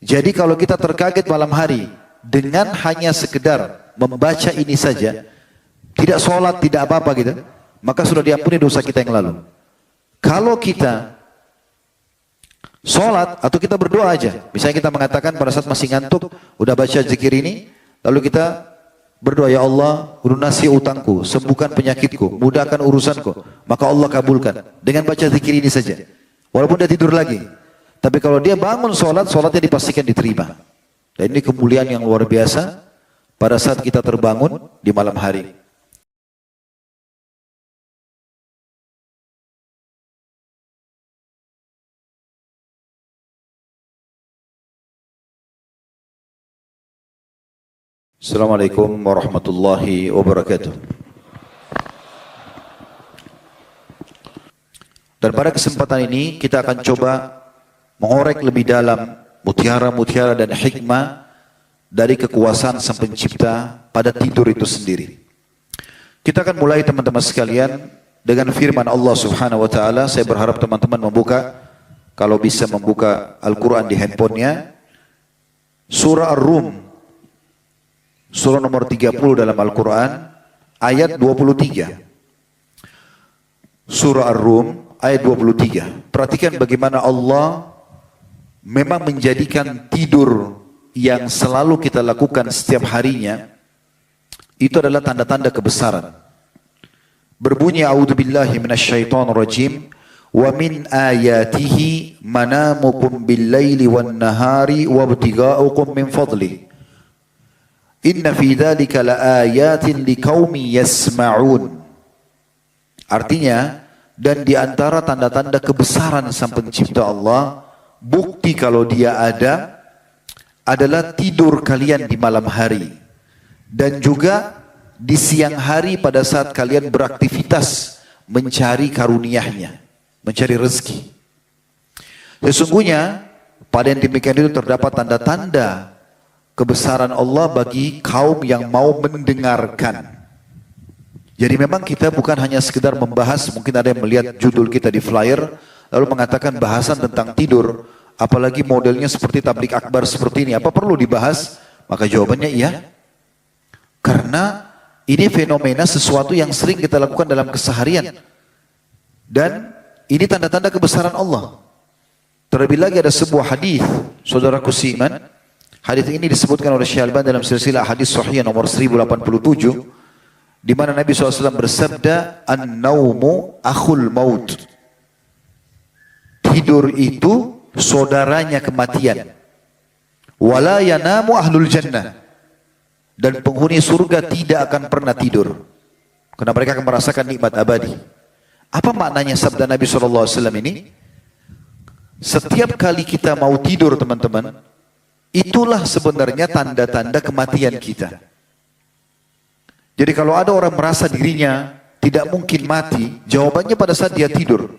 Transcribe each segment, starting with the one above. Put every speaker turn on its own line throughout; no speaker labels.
Jadi kalau kita terkaget malam hari dengan hanya sekedar membaca ini saja, tidak sholat, tidak apa-apa gitu, maka sudah diampuni dosa kita yang lalu. Kalau kita sholat atau kita berdoa aja, misalnya kita mengatakan pada saat masih ngantuk, udah baca zikir ini, lalu kita berdoa, ya Allah, lunasi utangku, sembuhkan penyakitku, mudahkan urusanku, maka Allah kabulkan dengan baca zikir ini saja. Walaupun dia tidur lagi, tapi kalau dia bangun sholat, sholatnya dipastikan diterima. Dan ini kemuliaan yang luar biasa pada saat kita terbangun di malam hari. Assalamualaikum warahmatullahi wabarakatuh. Dan pada kesempatan ini kita akan coba mengorek lebih dalam mutiara-mutiara dan hikmah dari kekuasaan Sang Pencipta pada tidur itu sendiri. Kita akan mulai teman-teman sekalian dengan firman Allah Subhanahu wa taala. Saya berharap teman-teman membuka, kalau bisa membuka Al-Qur'an di handphonenya, surah Ar-Rum, surah nomor 30 dalam Al-Quran, ayat 23. Surah Ar-Rum, ayat 23. Perhatikan bagaimana Allah memang menjadikan tidur yang selalu kita lakukan setiap harinya, itu adalah tanda-tanda kebesaran. Berbunyi, A'udzubillahi minasyaitonirrajim, wa min ayatihi manamukum bil-laili wan-nahari wabtiga'ukum min fadlihi. Inna fi dzalika laayatin liqaumin yasma'un. Artinya, dan di antara tanda-tanda kebesaran Sang Pencipta Allah, bukti kalau dia ada, adalah tidur kalian di malam hari. Dan juga di siang hari pada saat kalian beraktivitas mencari karunia-Nya, mencari rezeki. Sesungguhnya, pada yang demikian itu terdapat tanda-tanda kebesaran Allah bagi kaum yang mau mendengarkan. Jadi memang kita bukan hanya sekedar membahas, mungkin ada yang melihat judul kita di flyer, lalu mengatakan bahasan tentang tidur, apalagi modelnya seperti tablik akbar seperti ini, apa perlu dibahas? Maka jawabannya iya. Karena ini fenomena sesuatu yang sering kita lakukan dalam keseharian. Dan ini tanda-tanda kebesaran Allah. Terlebih lagi ada sebuah hadis, saudaraku seiman. Hadis ini disebutkan oleh Syekh Al-Albani dalam silsilah hadis sahih nomor 1087, di mana Nabi SAW bersabda, "An-naumu akhul maut." Tidur itu saudaranya kematian. Wala yanamu ahlul jannah. Dan penghuni surga tidak akan pernah tidur, karena mereka akan merasakan nikmat abadi. Apa maknanya sabda Nabi SAW ini? Setiap kali kita mau tidur teman-teman, itulah sebenarnya tanda-tanda kematian kita. Jadi kalau ada orang merasa dirinya tidak mungkin mati, jawabannya pada saat dia tidur.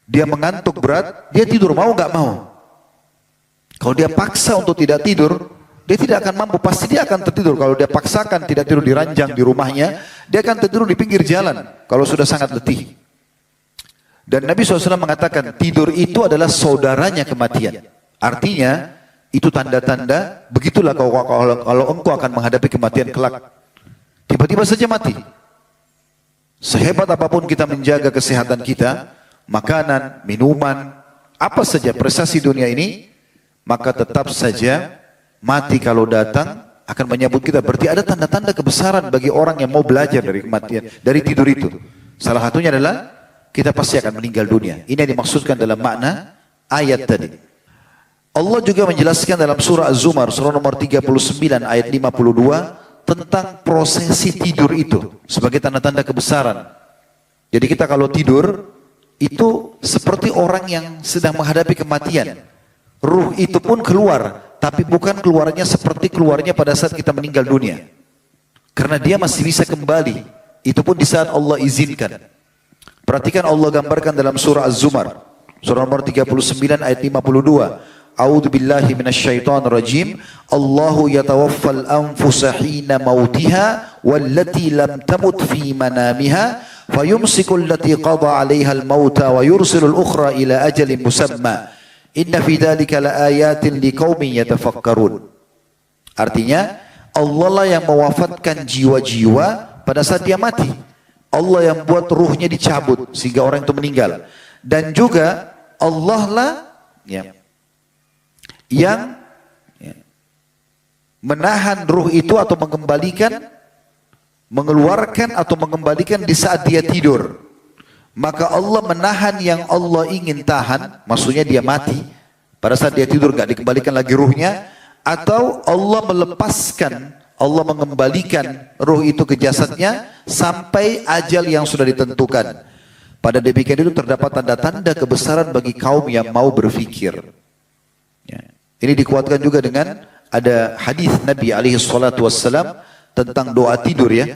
Dia mengantuk berat, dia tidur, mau nggak mau. Kalau dia paksa untuk tidak tidur, dia tidak akan mampu, pasti dia akan tertidur. Kalau dia paksakan tidak tidur di ranjang di rumahnya, dia akan tertidur di pinggir jalan kalau sudah sangat letih. Dan Nabi SAW mengatakan tidur itu adalah saudaranya kematian. Artinya, itu tanda-tanda, begitulah kalau engkau akan menghadapi kematian kelak. Tiba-tiba saja mati. Sehebat apapun kita menjaga kesehatan kita, makanan, minuman, apa saja prestasi dunia ini, maka tetap saja mati kalau datang akan menyambut kita. Berarti ada tanda-tanda kebesaran bagi orang yang mau belajar dari kematian, dari tidur itu. Salah satunya adalah kita pasti akan meninggal dunia. Ini yang dimaksudkan dalam makna ayat tadi. Allah juga menjelaskan dalam surah Az-Zumar, surah nomor 39 ayat 52, tentang prosesi tidur itu sebagai tanda-tanda kebesaran. Jadi kita kalau tidur itu seperti orang yang sedang menghadapi kematian. Ruh itu pun keluar, tapi bukan keluarnya seperti keluarnya pada saat kita meninggal dunia. Karena dia masih bisa kembali. Itu pun di saat Allah izinkan. Perhatikan Allah gambarkan dalam surah Az-Zumar, surah nomor 39 ayat 52. A'udzu billahi minasyaitonir rajim. Allahu yatawaffal anfusa hina mautiha wallati lam tamut fi manamiha fayumsiku allati qada 'alaiha al-mauta wa yursilul ukhra ila ajalin musamma Inna fi dzalika laayatin liqaumin yatafakkarun. Artinya Allah lah yang mewafatkan jiwa-jiwa pada saat dia mati. Allah yang buat ruhnya dicabut sehingga orang itu meninggal. Dan juga Allah lah yang menahan ruh itu atau mengeluarkan atau mengembalikan di saat dia tidur. Maka Allah menahan yang Allah ingin tahan, maksudnya dia mati, pada saat dia tidur gak dikembalikan lagi ruhnya, atau Allah melepaskan, Allah mengembalikan ruh itu ke jasadnya sampai ajal yang sudah ditentukan. Pada demikian itu terdapat tanda-tanda kebesaran bagi kaum yang mau berfikir. Ini dikuatkan juga dengan ada hadis Nabi SAW tentang doa tidur ya.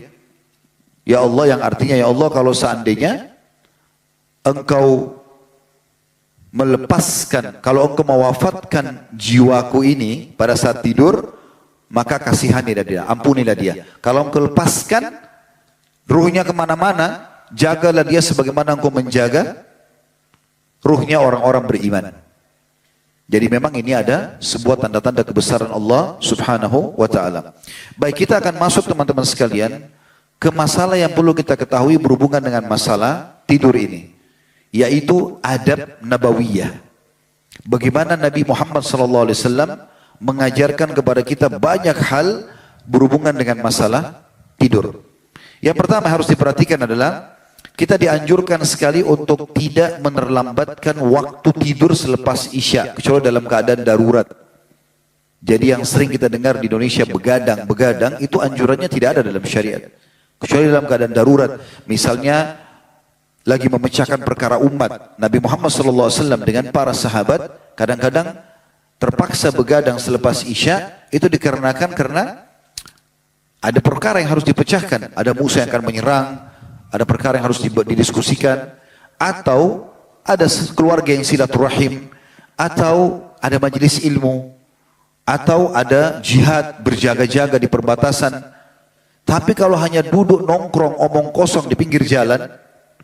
Ya Allah, yang artinya ya Allah, kalau seandainya Engkau melepaskan, kalau Engkau mewafatkan jiwaku ini pada saat tidur, maka kasihanilah dia, ampunilah dia. Kalau Engkau lepaskan ruhnya kemana-mana, jagalah dia sebagaimana Engkau menjaga ruhnya orang-orang beriman. Jadi memang ini ada sebuah tanda-tanda kebesaran Allah Subhanahu wa ta'ala. Baik, kita akan masuk teman-teman sekalian ke masalah yang perlu kita ketahui berhubungan dengan masalah tidur ini, yaitu adab nabawiyah. Bagaimana Nabi Muhammad SAW mengajarkan kepada kita banyak hal berhubungan dengan masalah tidur. Yang pertama harus diperhatikan adalah kita dianjurkan sekali untuk tidak menerlambatkan waktu tidur selepas Isya, kecuali dalam keadaan darurat. Jadi yang sering kita dengar di Indonesia begadang, itu anjurannya tidak ada dalam syariat. Kecuali dalam keadaan darurat. Misalnya lagi memecahkan perkara umat. Nabi Muhammad SAW dengan para sahabat kadang-kadang terpaksa begadang selepas Isya, itu dikarenakan karena ada perkara yang harus dipecahkan. Ada musuh yang akan menyerang, ada perkara yang harus didiskusikan, atau ada keluarga yang silaturahim, atau ada majelis ilmu, atau ada jihad berjaga-jaga di perbatasan. Tapi kalau hanya duduk nongkrong omong kosong di pinggir jalan,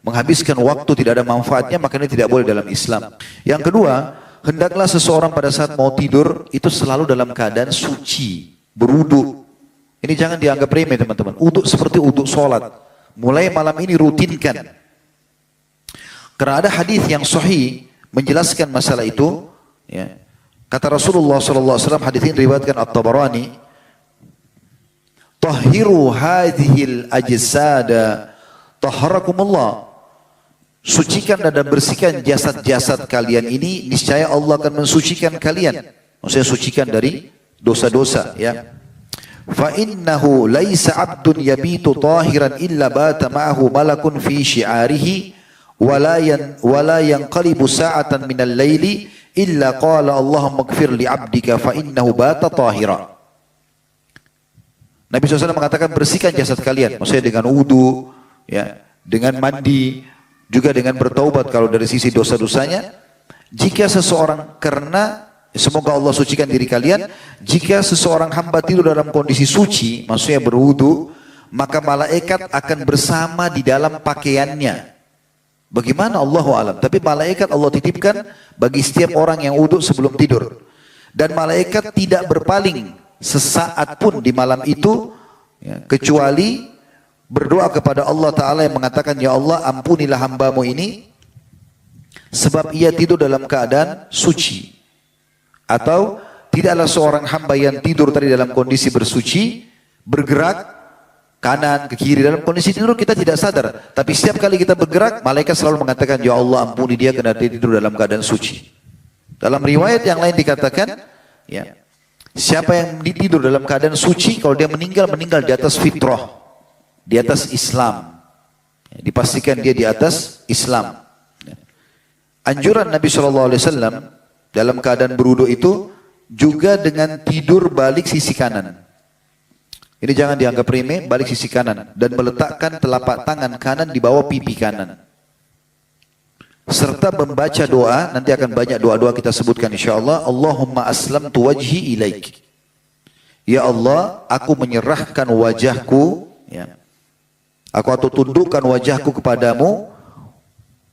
menghabiskan waktu tidak ada manfaatnya, maka ini tidak boleh dalam Islam. Yang kedua, hendaklah seseorang pada saat mau tidur itu selalu dalam keadaan suci, berwudu. Ini jangan dianggap remeh teman-teman. Wudu seperti wudu sholat. Mulai malam ini rutinkan. Karena ada hadis yang sahih menjelaskan masalah itu. Ya. Kata Rasulullah SAW, hadis ini diriwayatkan At-Tabarani, "Tahhiru hadhil ajsada tahharakumullah." Sucikan dan bersihkan jasad-jasad kalian ini, niscaya Allah akan mensucikan kalian. Maksudnya sucikan dari dosa-dosa, ya. Fa innahu laisa 'abdun yabitu tahiran illa bata ma'ahu malakun fi syi'arihi wala yanqalibu sa'atan minal laili illa qala Allahumma ighfir li 'abdika fa innahu bata tahira. Nabi SAW mengatakan bersihkan jasad kalian, maksudnya dengan wudu, ya, dengan mandi, juga dengan bertaubat kalau dari sisi dosa-dosanya. Jika seseorang, karena semoga Allah sucikan diri kalian, jika seseorang hamba tidur dalam kondisi suci, maksudnya berwudu, maka malaikat akan bersama di dalam pakaiannya. Bagaimana Allahu alam, tapi malaikat Allah titipkan bagi setiap orang yang wudu sebelum tidur. Dan malaikat tidak berpaling sesaat pun di malam itu, ya, kecuali berdoa kepada Allah Ta'ala yang mengatakan, ya Allah ampunilah hambamu ini sebab ia tidur dalam keadaan suci. Atau tidaklah seorang hamba yang tidur tadi dalam kondisi bersuci, bergerak kanan ke kiri dalam kondisi tidur, kita tidak sadar. Tapi setiap kali kita bergerak, malaikat selalu mengatakan, ya Allah ampuni dia karena dia tidur dalam keadaan suci. Dalam riwayat yang lain dikatakan, ya, siapa yang tidur dalam keadaan suci, kalau dia meninggal, meninggal di atas fitrah, di atas Islam. Dipastikan dia di atas Islam. Anjuran Nabi SAW dalam keadaan berwudu itu juga dengan tidur balik sisi kanan. Ini jangan dianggap remeh, balik sisi kanan dan meletakkan telapak tangan kanan di bawah pipi kanan. Serta membaca doa, nanti akan banyak doa-doa kita sebutkan insyaallah. Allahumma aslamtu wajhi ilaik. Ya Allah, aku menyerahkan wajahku, ya. Aku atau tundukkan wajahku kepadamu.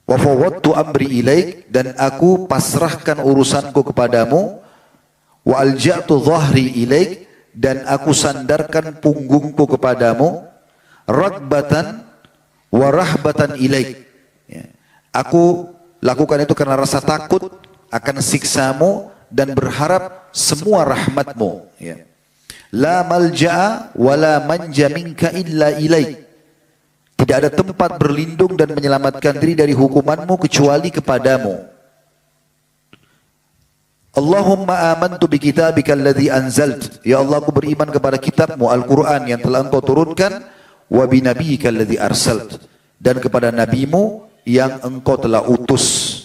Wa fawwadtu amri ilaik, dan aku pasrahkan urusanku kepadamu. Wa alja'tu dhahri ilaik, dan aku sandarkan punggungku kepadamu. Ragbatan wa rahbatan ilaik. Ya. Aku lakukan itu karena rasa takut akan siksamu dan berharap semua rahmatmu. Ya. La malja'a wa la manja minka illa ilaik. Tidak ada tempat berlindung dan menyelamatkan diri dari hukumanmu kecuali kepadamu. Allahumma amantu bi kitabika alladhi anzalt. Ya Allah, aku beriman kepada kitabmu Al-Quran yang telah engkau turunkan. Wa bi nabiyyika alladhi arsalt. Dan kepada nabimu yang engkau telah utus.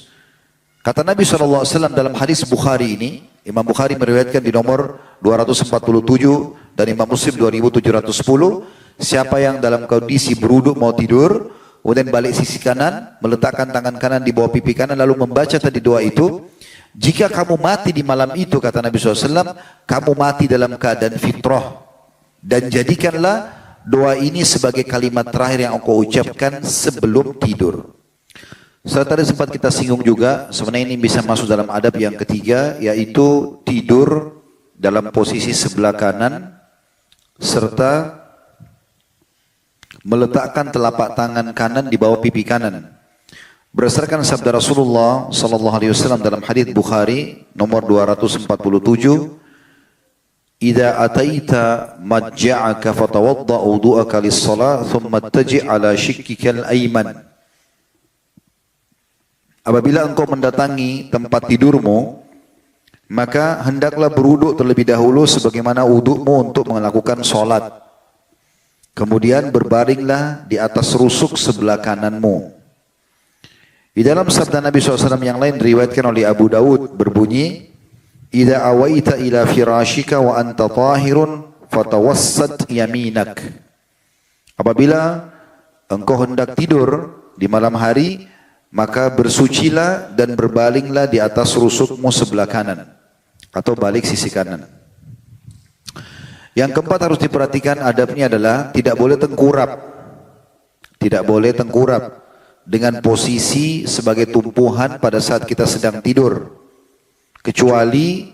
Kata Nabi SAW dalam hadis Bukhari ini, Imam Bukhari meriwayatkan di nomor 247 dan Imam Muslim 2710, siapa yang dalam kondisi beruduk mau tidur, kemudian balik sisi kanan, meletakkan tangan kanan di bawah pipi kanan, lalu membaca tadi doa itu, jika kamu mati di malam itu, kata Nabi SAW, kamu mati dalam keadaan fitrah. Dan jadikanlah doa ini sebagai kalimat terakhir yang engkau ucapkan sebelum tidur. Setelah tadi sempat kita singgung juga, sebenarnya ini bisa masuk dalam adab yang ketiga, yaitu tidur dalam posisi sebelah kanan, serta meletakkan telapak tangan kanan di bawah pipi kanan. Berdasarkan sabda Rasulullah sallallahu alaihi wasallam dalam hadis Bukhari nomor 247, "Idza ataita majja'aka fatawadda wudu'aka lis-shalah thumma ittaji' ala shikkika al-ayman." Apabila engkau mendatangi tempat tidurmu, maka hendaklah berwuduk terlebih dahulu sebagaimana wudukmu untuk melakukan salat. Kemudian berbaringlah di atas rusuk sebelah kananmu. Di dalam sabda Nabi SAW yang lain diriwayatkan oleh Abu Dawud berbunyi, "Idza awaita ila firashika wa anta tahirun fatawassat yaminak." Apabila engkau hendak tidur di malam hari, maka bersucilah dan berbalinglah di atas rusukmu sebelah kanan atau balik sisi kanan. Yang keempat harus diperhatikan adabnya adalah tidak boleh tengkurap. Tidak boleh tengkurap dengan posisi sebagai tumpuhan pada saat kita sedang tidur. Kecuali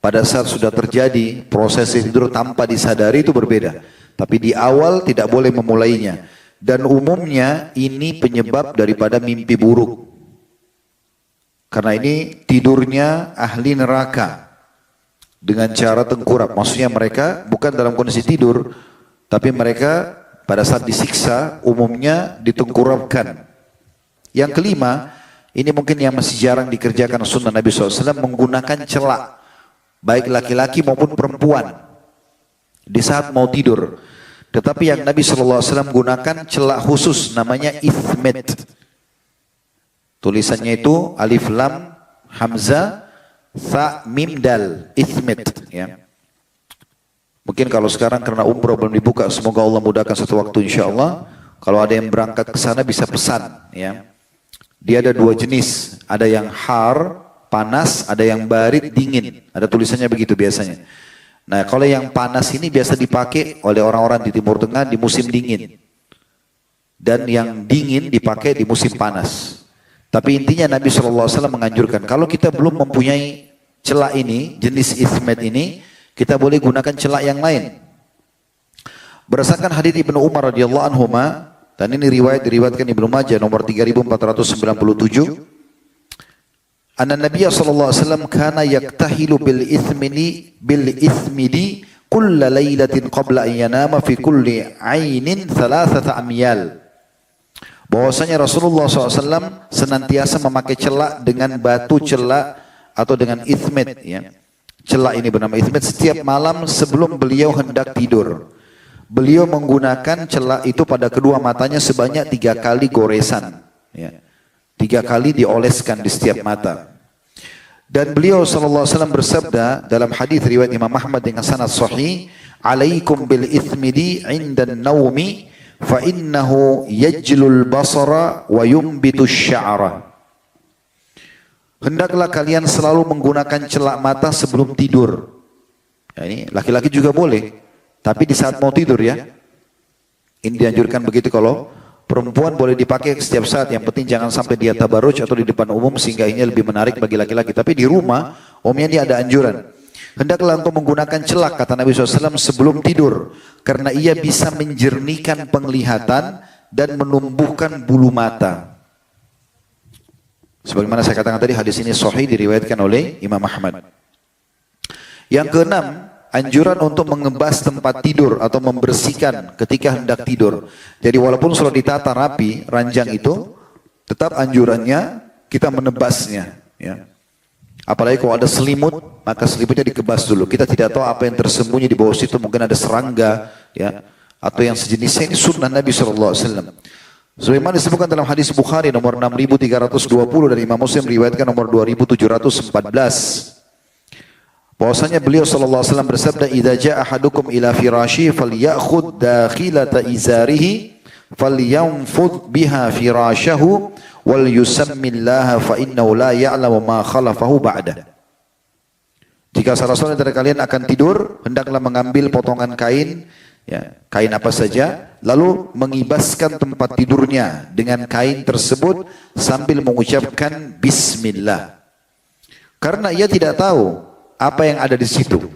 pada saat sudah terjadi proses tidur tanpa disadari, itu berbeda. Tapi di awal tidak boleh memulainya. Dan umumnya ini penyebab daripada mimpi buruk. Karena ini tidurnya ahli neraka dengan cara tengkurap. Maksudnya mereka bukan dalam kondisi tidur, tapi mereka pada saat disiksa umumnya ditengkurapkan. Yang kelima, ini mungkin yang masih jarang dikerjakan sunnah Nabi SAW, menggunakan celak, baik laki-laki maupun perempuan, di saat mau tidur. Tetapi yang Nabi SAW gunakan celak khusus, namanya ithmet. Tulisannya itu alif lam hamzah tha mim dal, ithmet. Ya. Mungkin kalau sekarang karena umroh belum dibuka, semoga Allah mudahkan satu waktu insya Allah. Kalau ada yang berangkat ke sana bisa pesan. Ya. Dia ada dua jenis, ada yang har, panas, ada yang barid, dingin. Ada tulisannya begitu biasanya. Nah, kalau yang panas ini biasa dipakai oleh orang-orang di Timur Tengah di musim dingin. Dan yang dingin dipakai di musim panas. Tapi intinya Nabi SAW menganjurkan, kalau kita belum mempunyai celak ini, jenis ithmet ini, kita boleh gunakan celak yang lain. Berdasarkan hadits Ibnu Umar radhiyallahu anhuma, dan ini diriwayatkan Ibnu Majah nomor 3497. Anna Nabiy sallallahu alaihi wasallam kana yaktahilu bil ithmidi kulla lailatin qabla an yanama fi kulli ainin thalathata amyal. Bahwasanya Rasulullah SAW senantiasa memakai celak dengan batu celak atau dengan ithmet. Ya. Celak ini bernama ithmet. Setiap malam sebelum beliau hendak tidur, beliau menggunakan celak itu pada kedua matanya sebanyak 3 kali goresan. Ya. 3 kali dioleskan di setiap mata. Dan beliau SAW bersabda dalam hadis riwayat Imam Ahmad dengan sanad sahih, "Alaikum bil ithmidi 'inda an-naumi fa innahu yajlul basara wa yumbitu sya'ra." Hendaklah kalian selalu menggunakan celak mata sebelum tidur. Ya, ini laki-laki juga boleh, tapi di saat mau tidur ya. Ini dianjurkan begitu kalau perempuan boleh dipakai setiap saat, yang penting jangan sampai dia tabarruj atau di depan umum sehingga ini lebih menarik bagi laki-laki. Tapi di rumah, umumnya dia ada anjuran. Hendaklah untuk menggunakan celak, kata Nabi SAW, sebelum tidur. Karena ia bisa menjernihkan penglihatan dan menumbuhkan bulu mata. Sebagaimana saya katakan tadi, hadis ini sahih diriwayatkan oleh Imam Ahmad. Yang keenam, anjuran untuk mengebas tempat tidur atau membersihkan ketika hendak tidur. Jadi walaupun sudah ditata rapi ranjang itu, tetap anjurannya kita menebasnya. Ya. Apalagi kalau ada selimut, maka selimutnya dikebas dulu. Kita tidak tahu apa yang tersembunyi di bawah situ, mungkin ada serangga, ya, atau yang sejenisnya. Ini sunnah Nabi SAW. Sebagaimana disebutkan dalam hadis Bukhari nomor 6320 dan Imam Muslim riwayatkan nomor 2714. Bahwasanya beliau sallallahu alaihi wasallam bersabda, "Idza jaa ahadukum ila firashi falyakhudh dakhilata izarihi falyanfudh biha firashahu wal yusammillaha fa innahu la ya'lamu ma khalafahu ba'da." Jika salah seorang dari kalian akan tidur, hendaklah mengambil potongan kain, ya, kain apa saja, lalu mengibaskan tempat tidurnya dengan kain tersebut sambil mengucapkan bismillah. Karena ia tidak tahu apa yang ada di situ.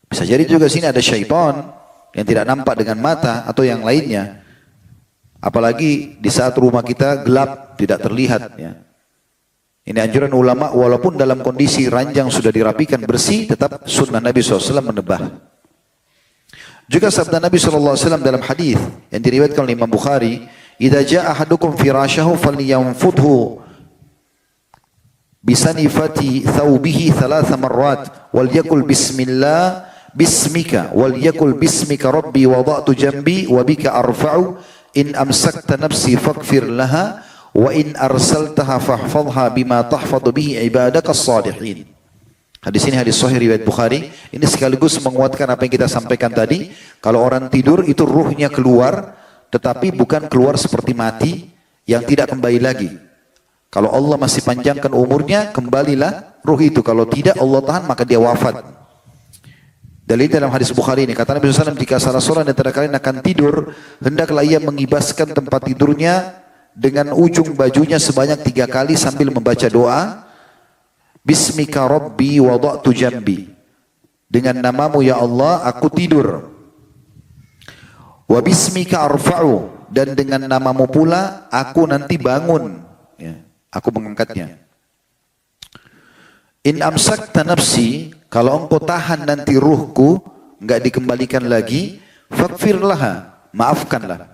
Bisa jadi juga sini ada syaitan yang tidak nampak dengan mata atau yang lainnya. Apalagi di saat rumah kita gelap, tidak terlihat. Ya. Ini anjuran ulama, walaupun dalam kondisi ranjang sudah dirapikan bersih, tetap sunnah Nabi SAW menebah. Juga sabda Nabi SAW dalam hadis yang diriwayatkan oleh Imam Bukhari, "Idza jaa ahadukum firashahu falyanfudhu bisanifati thawbihi thalatha marrat wal yakul bismillah bismika wal yakul bismika rabbi wada'tu jambi wa bika arfa'u in amsakta nafsi faghfir laha wa in arsaltaha fahfadhha bima tahfadhu bihi ibadaka as-salihin." Hadis ini hadis sahih riwayat Bukhari. Ini sekaligus menguatkan apa yang kita sampaikan tadi. Kalau orang tidur itu ruhnya keluar, tetapi bukan keluar seperti mati yang tidak kembali lagi. Kalau Allah masih panjangkan umurnya, kembalilah ruh itu. Kalau tidak Allah tahan, maka dia wafat. Dalil dalam hadis Bukhari ini, kata Nabi SAW, jika salah seorang di antara kalian akan tidur, hendaklah ia mengibaskan tempat tidurnya dengan ujung bajunya sebanyak 3 kali sambil membaca doa, Bismika Rabbi wada'tu jambi. Dengan namamu ya Allah, aku tidur. Wa bismika arfa'u. Dan dengan namamu pula, aku nanti bangun. Ya. Aku mengangkatnya. In amsakta nafsi, kalau engkau tahan nanti ruhku, enggak dikembalikan lagi, faghfir laha, maafkanlah.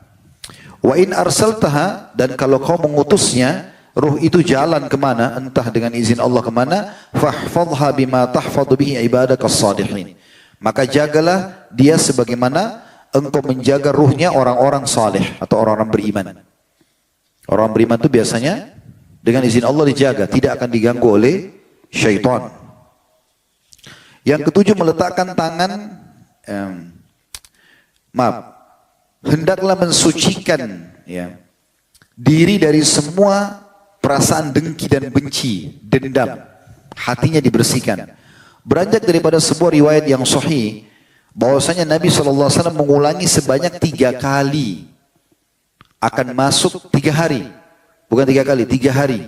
Wa in arsaltaha, dan kalau kau mengutusnya, ruh itu jalan kemana, entah dengan izin Allah kemana, fahfadha bima tahfadhu bihi ibadaka as-salihin. Maka jagalah dia sebagaimana engkau menjaga ruhnya orang-orang saleh atau orang-orang beriman. Orang beriman itu biasanya dengan izin Allah dijaga, tidak akan diganggu oleh syaitan. Yang ketujuh, meletakkan tangan, hendaklah mensucikan, ya, diri dari semua perasaan dengki dan benci, dendam. Hatinya dibersihkan. Beranjak daripada sebuah riwayat yang sahih, bahwasanya Nabi SAW mengulangi sebanyak 3 kali. Akan masuk 3 hari. Bukan 3 kali, 3 hari.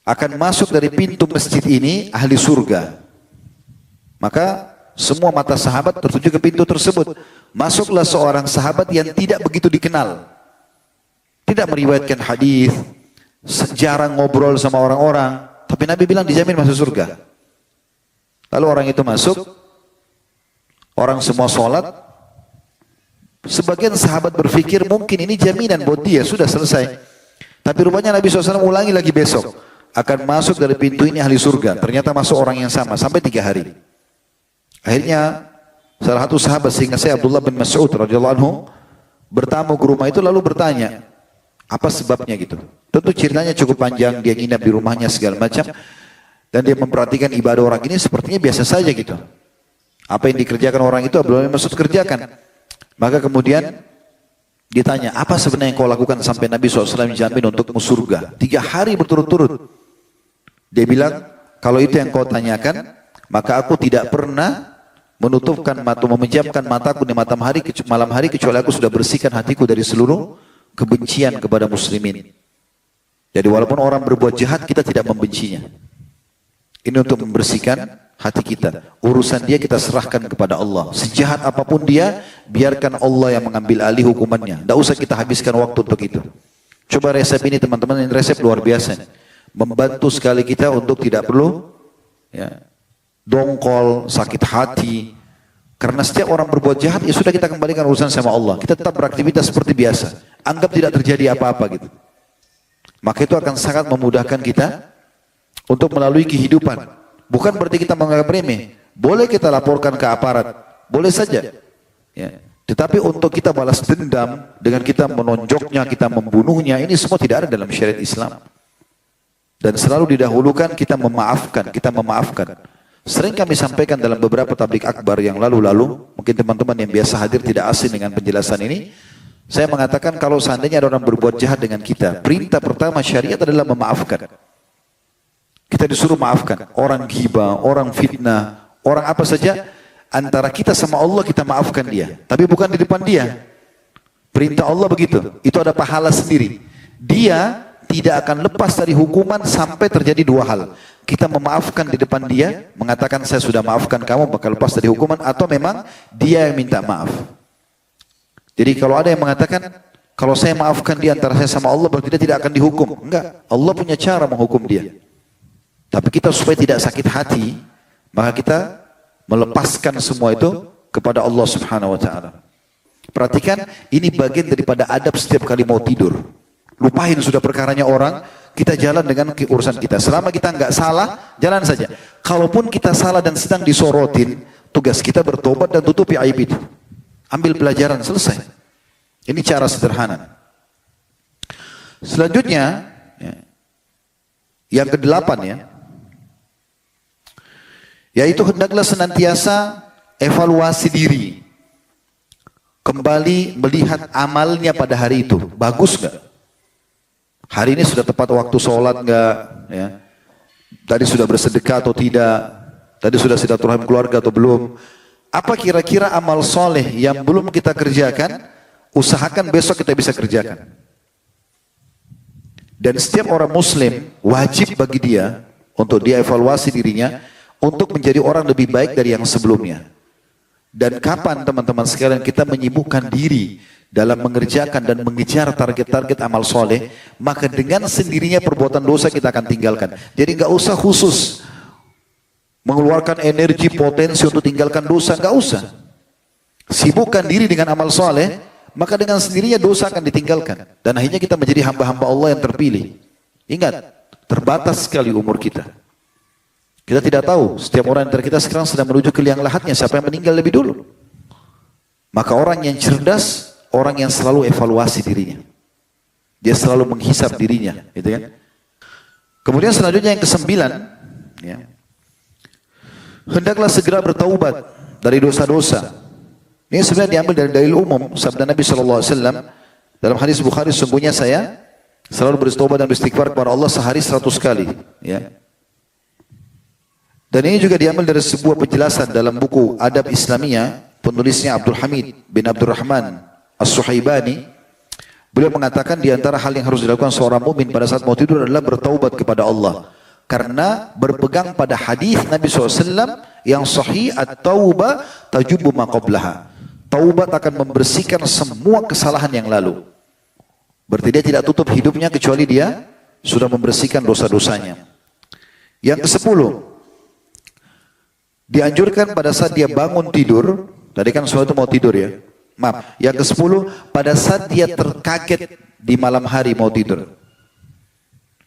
Akan masuk dari pintu masjid ini ahli surga. Maka semua mata sahabat tertuju ke pintu tersebut. Masuklah seorang sahabat yang tidak begitu dikenal. Tidak meriwayatkan hadis, jarang ngobrol sama orang-orang. Tapi Nabi bilang dijamin masuk surga. Lalu orang itu masuk. Orang semua sholat. Sebagian sahabat berpikir mungkin ini jaminan buat dia, sudah selesai. Tapi rupanya Nabi SAW ulangi lagi besok. Akan masuk dari pintu ini ahli surga. Ternyata masuk orang yang sama sampai 3 hari. Akhirnya salah satu sahabat, sehingga saya Abdullah bin Mas'ud radhiyallahu anhu, bertamu ke rumah itu lalu bertanya, apa sebabnya gitu. Tentu ceritanya cukup panjang, dia nginap di rumahnya segala macam. Dan dia memperhatikan ibadah orang ini sepertinya biasa saja gitu. Apa yang dikerjakan orang itu Abdullah bin Mas'ud kerjakan. Maka kemudian ditanya, apa sebenarnya yang kau lakukan sampai Nabi SAW jamin untukmu surga? 3 hari berturut-turut. Dia bilang, kalau itu yang kau tanyakan, maka aku tidak pernah menutupkan mata, memejamkan mataku di malam hari kecuali aku sudah bersihkan hatiku dari seluruh kebencian kepada muslimin. Jadi walaupun orang berbuat jahat, kita tidak membencinya. Ini untuk membersihkan hati kita. Urusan dia kita serahkan kepada Allah. Sejahat apapun dia, biarkan Allah yang mengambil alih hukumannya. Tidak usah kita habiskan waktu untuk itu. Coba resep ini teman-teman, ini resep luar biasa. Membantu sekali kita untuk tidak perlu ya, dongkol, sakit hati. Karena setiap orang berbuat jahat, ya sudah kita kembalikan urusan sama Allah. Kita tetap beraktivitas seperti biasa. Anggap tidak terjadi apa-apa gitu. Maka itu akan sangat memudahkan kita untuk melalui kehidupan. Bukan berarti kita menganggap remeh. Boleh kita laporkan ke aparat, boleh saja. Ya. Tetapi untuk kita balas dendam dengan kita menonjoknya, kita membunuhnya, ini semua tidak ada dalam syariat Islam. Dan selalu didahulukan kita memaafkan. Sering kami sampaikan dalam beberapa tablik akbar yang lalu-lalu, mungkin teman-teman yang biasa hadir tidak asing dengan penjelasan ini. Saya mengatakan kalau seandainya ada orang berbuat jahat dengan kita, perintah pertama syariat adalah memaafkan. Kita disuruh maafkan. Orang ghibah, orang fitnah, orang apa saja, antara kita sama Allah kita maafkan dia. Tapi bukan di depan dia. Perintah Allah begitu. Itu ada pahala sendiri. Dia tidak akan lepas dari hukuman sampai terjadi dua hal. Kita memaafkan di depan dia, mengatakan saya sudah maafkan kamu, bakal lepas dari hukuman, atau memang dia yang minta maaf. Jadi kalau ada yang mengatakan, kalau saya maafkan dia antara saya sama Allah, berarti dia tidak akan dihukum. Enggak, Allah punya cara menghukum dia. Tapi kita supaya tidak sakit hati, maka kita melepaskan semua itu kepada Allah Subhanahu wa taala. Perhatikan, ini bagian daripada adab setiap kali mau tidur. Lupain sudah perkaranya orang, kita jalan dengan urusan kita. Selama kita enggak salah, jalan saja. Kalaupun kita salah dan sedang disorotin, tugas kita bertobat dan tutupi aib itu. Ambil pelajaran, selesai. Ini cara sederhana. Selanjutnya, yang ke-8 ya, yaitu hendaklah senantiasa evaluasi diri. Kembali melihat amalnya pada hari itu. Bagus nggak? Hari ini sudah tepat waktu sholat nggak? Ya. Tadi sudah bersedekah atau tidak? Tadi sudah silaturahim keluarga atau belum? Apa kira-kira amal soleh yang belum kita kerjakan? Usahakan besok kita bisa kerjakan. Dan setiap orang muslim wajib bagi dia untuk dia evaluasi dirinya untuk menjadi orang lebih baik dari yang sebelumnya. Dan kapan teman-teman sekalian kita menyibukkan diri dalam mengerjakan dan mengejar target-target amal soleh, maka dengan sendirinya perbuatan dosa kita akan tinggalkan. Jadi nggak usah khusus mengeluarkan energi potensi untuk tinggalkan dosa, nggak usah. Sibukkan diri dengan amal soleh, maka dengan sendirinya dosa akan ditinggalkan. Dan akhirnya kita menjadi hamba-hamba Allah yang terpilih. Ingat, terbatas sekali umur kita. Kita tidak tahu, setiap orang antara kita sekarang sedang menuju ke liang lahatnya, siapa yang meninggal lebih dulu. Maka orang yang cerdas, orang yang selalu evaluasi dirinya. Dia selalu menghisap dirinya. Gitu kan? Kemudian selanjutnya yang ke-9, ya, hendaklah segera bertaubat dari dosa-dosa. Ini sebenarnya diambil dari dalil umum sabda Nabi SAW dalam hadis Bukhari, sungguhnya saya selalu bertaubat dan beristighfar kepada Allah sehari 100 kali. Ya. Dan ini juga diambil dari sebuah penjelasan dalam buku Adab Islamiyah, penulisnya Abdul Hamid bin Abdurrahman As-Suhaibani. Beliau mengatakan di antara hal yang harus dilakukan seorang mukmin pada saat mau tidur adalah bertaubat kepada Allah. Karena berpegang pada hadis Nabi SAW yang sahih, at-taubah tajubu ma qablaha. Taubat akan membersihkan semua kesalahan yang lalu. Berarti dia tidak tutup hidupnya kecuali dia sudah membersihkan dosa-dosanya. Yang ke-10, dianjurkan pada saat dia bangun tidur, tadi kan suatu mau tidur ya. Maaf, yang ke-10, pada saat dia terkaget di malam hari mau tidur.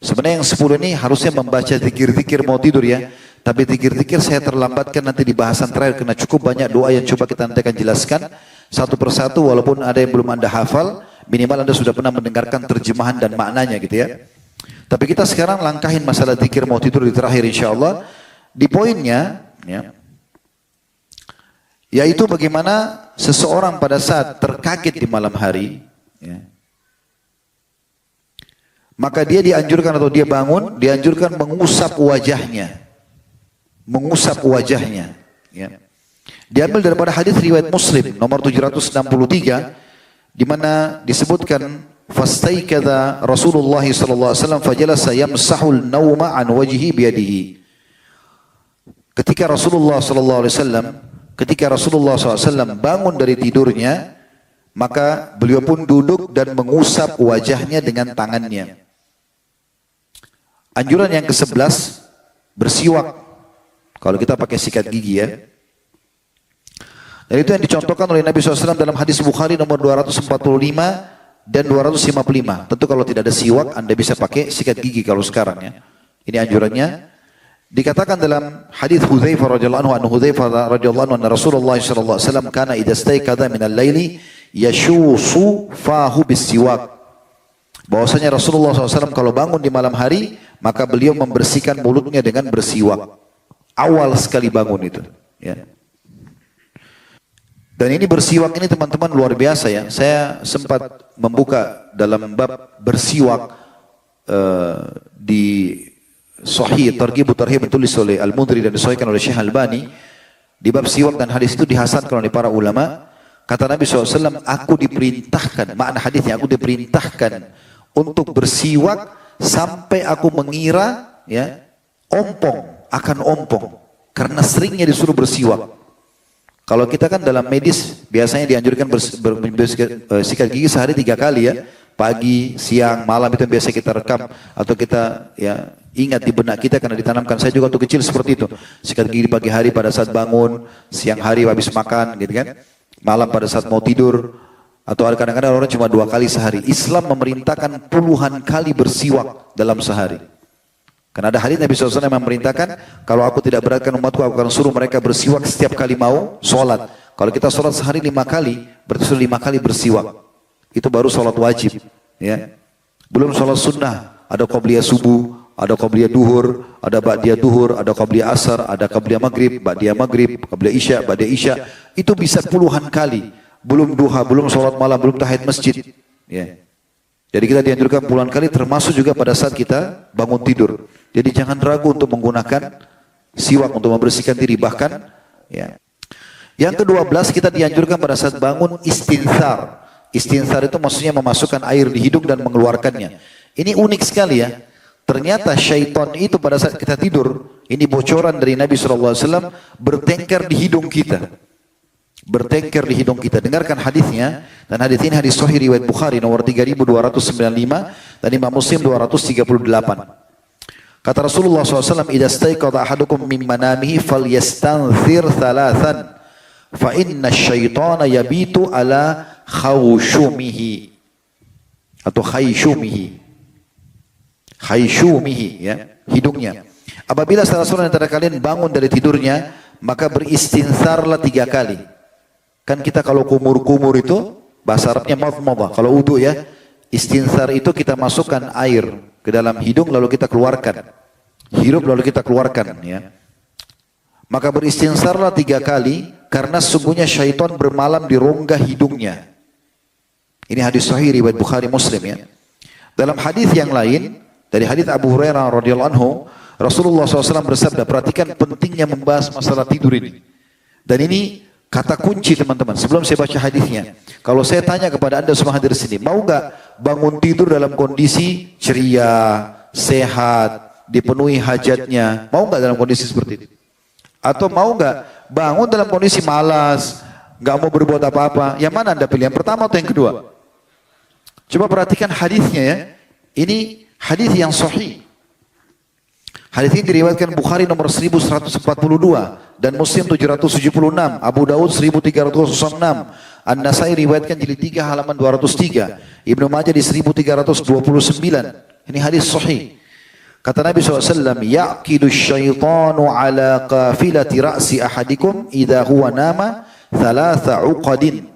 Sebenarnya yang 10 ini harusnya membaca zikir-zikir mau tidur ya. Tapi zikir-zikir saya terlambatkan nanti di bahasan terakhir karena cukup banyak doa yang coba kita nanti akan jelaskan satu persatu, walaupun ada yang belum Anda hafal, minimal Anda sudah pernah mendengarkan terjemahan dan maknanya gitu ya. Tapi kita sekarang langkahin masalah zikir mau tidur di terakhir insyaallah. Di poinnya ya, yaitu bagaimana seseorang pada saat terkaget di malam hari ya, maka dia dianjurkan atau dia bangun, dianjurkan mengusap wajahnya. Mengusap wajahnya. Ya. Diambil daripada hadis riwayat Muslim nomor 763 di mana disebutkan fastaikadha Rasulullah sallallahu alaihi wasallam fajalasa yamsahul nauma an wajhihi biyadihi. Ketika Rasulullah sallallahu alaihi wasallam bangun dari tidurnya, maka beliau pun duduk dan mengusap wajahnya dengan tangannya. Anjuran yang ke-11, bersiwak. Kalau kita pakai sikat gigi ya. Dan itu yang dicontohkan oleh Nabi SAW dalam hadis Bukhari nomor 245 dan 255. Tentu kalau tidak ada siwak, Anda bisa pakai sikat gigi kalau sekarang ya. Ini anjurannya. Dikatakan dalam hadis Hudzaifah radhiyallahu anhu, Rasulullah sallallahu alaihi wasallam kana idza staiqadha min al-laili yashusu fahu bis-siwak. Bahwasanya Rasulullah SAW kalau bangun di malam hari, maka beliau membersihkan mulutnya dengan bersiwak. Awal sekali bangun itu. Ya. Dan ini bersiwak ini teman-teman luar biasa ya. Saya sempat membuka dalam bab bersiwak di Sahih Targhib Tarhib ditulis oleh Al-Mundhiri dan disahihkan oleh Syekh Albani. Di bab siwak dan hadis itu dihasankan oleh para ulama. Kata Nabi SAW, aku diperintahkan, makna hadisnya, aku diperintahkan untuk bersiwak sampai aku mengira ya akan ompong karena seringnya disuruh bersiwak. Kalau kita kan dalam medis biasanya dianjurkan sikat gigi sehari 3 kali ya, pagi, siang, malam, itu yang biasa kita rekam atau kita ya ingat di benak kita karena ditanamkan. Saya juga waktu kecil seperti itu, sikat gigi pagi hari pada saat bangun, siang hari habis makan gitu kan, malam pada saat mau tidur, atau kadang-kadang orang cuma 2 kali sehari. Islam memerintahkan puluhan kali bersiwak dalam sehari. Karena ada hadis Nabi SAW yang memerintahkan, kalau aku tidak beratkan umatku, aku akan suruh mereka bersiwak setiap kali mau sholat. Kalau kita sholat sehari 5 kali, berarti sudah 5 kali bersiwak. Itu baru sholat wajib. Ya. Belum sholat sunnah, ada qabliyah subuh, ada qabliyah duhur, ada ba'diyah duhur, ada qabliyah asar, ada qabliyah maghrib, ba'diyah maghrib, qabliyah isya, ba'diyah isya. Itu bisa puluhan kali. Belum duha, belum sholat malam, belum tahiyat masjid. Ya. Jadi kita dianjurkan puluhan kali, termasuk juga pada saat kita bangun tidur. Jadi jangan ragu untuk menggunakan siwak untuk membersihkan diri. Bahkan ya. Yang ke-12 kita dianjurkan pada saat bangun istinthar. Istinthar itu maksudnya memasukkan air di hidung dan mengeluarkannya. Ini unik sekali ya. Ternyata syaitan itu pada saat kita tidur, ini bocoran dari Nabi SAW, bertengkar di hidung kita. Bertengkar di hidung kita. Dengarkan hadisnya, dan hadis ini hadis sahih riwayat Bukhari nomor 3295 dan Imam Muslim 238. Kata Rasulullah SAW, "Idza staiqadha ahadukum min manamihi falyastanthir thalathan, fa inna asyaitana yabitu ala khawshumihi." Atau khayshumihi. Khayshumihi ya, hidungnya. Apabila salah seorang antara kalian bangun dari tidurnya, maka beristinsarlah 3 kali. Kan kita kalau kumur-kumur itu bahasa Arabnya madmadah. Kalau wudu ya, istinsar itu kita masukkan air ke dalam hidung lalu kita keluarkan. Hirup lalu kita keluarkan ya. Maka beristinsarlah 3 kali karena sesungguhnya syaitan bermalam di rongga hidungnya. Ini hadis sahih riwayat Bukhari Muslim ya. Dalam hadis yang lain dari hadis Abu Hurairah radhiyallahu anhu, Rasulullah SAW bersabda, perhatikan pentingnya membahas masalah tidur ini. Dan ini kata kunci teman-teman. Sebelum saya baca hadisnya, kalau saya tanya kepada anda semua hadir sini, mau nggak bangun tidur dalam kondisi ceria, sehat, dipenuhi hajatnya? Mau nggak dalam kondisi seperti itu? Atau mau nggak bangun dalam kondisi malas, nggak mau berbuat apa-apa? Yang mana anda pilih? Yang pertama atau yang kedua? Coba perhatikan hadisnya ya. Ini hadis yang sahih. Hadis ini diriwayatkan Bukhari nomor 1142 dan Muslim 776, Abu Dawud 1306, An-Nasai riwayatkan jilid 3 halaman 203, Ibnu Majah di 1329. Ini hadis sahih. Kata Nabi SAW, "Yaqidu syaitanu ala qafilati ra'si ahadikum idha huwa nama thalatha uqadin.